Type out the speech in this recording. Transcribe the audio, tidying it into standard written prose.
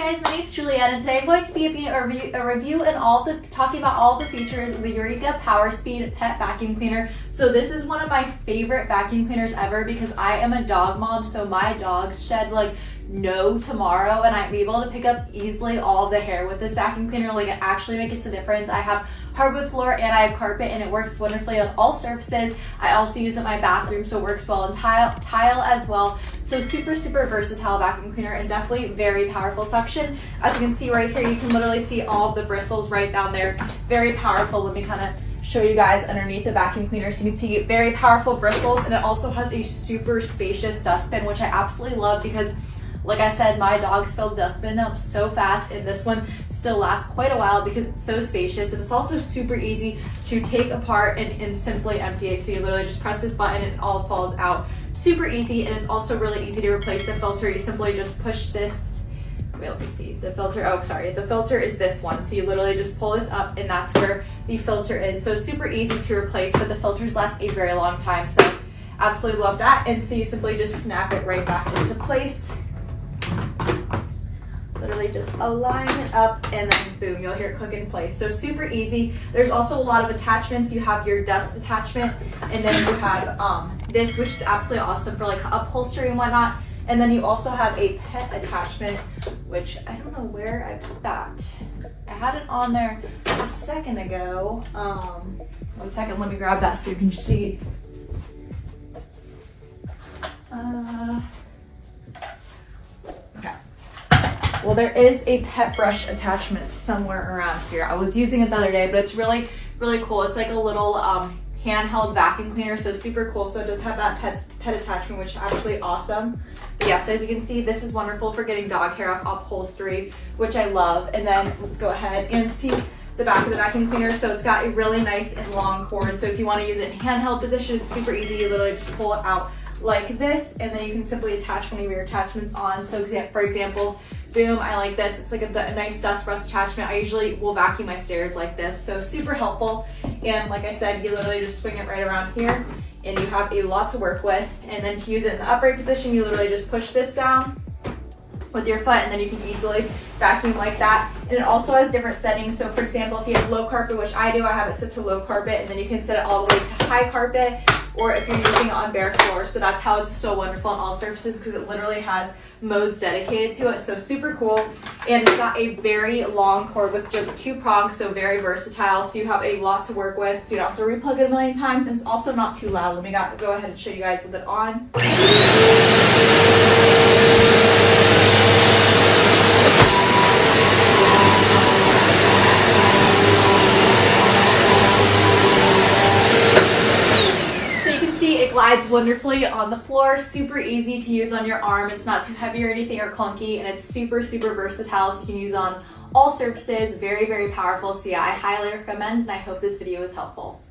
guys, my name's Juliette, and today I'm going to be giving a review and talking about all the features of the Eureka PowerSpeed Pet Vacuum Cleaner. So this is one of my favorite vacuum cleaners ever because I am a dog mom, so my dogs shed like no tomorrow, and I'm able to pick up easily all of the hair with this vacuum cleaner. Like, it actually makes a difference. I have hardwood floor and I have carpet, and it works wonderfully on all surfaces. I also use it in my bathroom, so it works well in tile as well. So super versatile vacuum cleaner, and definitely very powerful suction. As you can see right here, you can literally see all of the bristles right down there. Very powerful. Let me kind of show you guys underneath the vacuum cleaner, so you can see very powerful bristles, and it also has a super spacious dustbin, which I absolutely love because, like I said, my dogs fill dustbin up so fast, and this one still lasts quite a while because it's so spacious, and it's also super easy to take apart and simply empty it. So you literally just press this button and it all falls out. Super easy, and it's also really easy to replace the filter. You simply just push this. Wait, let me see. The filter, oh sorry, the filter is this one. So you literally just pull this up, and that's where the filter is. So super easy to replace, but the filters last a very long time. So absolutely love that. And so you simply just snap it right back into place. Literally just align it up, and then boom, you'll hear it click in place. So super easy. There's also a lot of attachments. You have your dust attachment, and then you have this, which is absolutely awesome for like upholstery and whatnot. And then you also have a pet attachment, which I don't know where I put that. I had it on there a second ago. 1 second, let me grab that so you can see. Well, there is a pet brush attachment somewhere around here. I was using it the other day, but it's really cool. It's like a little handheld vacuum cleaner, so super cool. So it does have that pet attachment, which is absolutely awesome. But yes, as you can see, this is wonderful for getting dog hair off upholstery, which I love. And then let's go ahead and see the back of the vacuum cleaner. So it's got a really nice and long cord. So if you want to use it in handheld position, it's super easy. You literally just pull it out like this, and then you can simply attach one of your attachments on. So for example, boom, I like this. It's like a nice dust brush attachment. I usually will vacuum my stairs like this, so super helpful. And like I said, you literally just swing it right around here, and you have a lot to work with. And then to use it in the upright position, you literally just push this down with your foot, and then you can easily vacuum like that. And it also has different settings. So for example, if you have low carpet, which I do, I have it set to low carpet, and then you can set it all the way to high carpet, or if you're using it on bare floor. So that's how it's so wonderful on all surfaces, because it literally has modes dedicated to it. So super cool. And it's got a very long cord with just 2 prongs, so very versatile. So you have a lot to work with, so you don't have to replug it a million times, and it's also not too loud. Let me go ahead and show you guys with it on. Glides wonderfully on the floor, super easy to use on your arm. It's not too heavy or anything or clunky, and it's super versatile, so you can use on all surfaces. Very powerful. So yeah, I highly recommend, and I hope this video was helpful.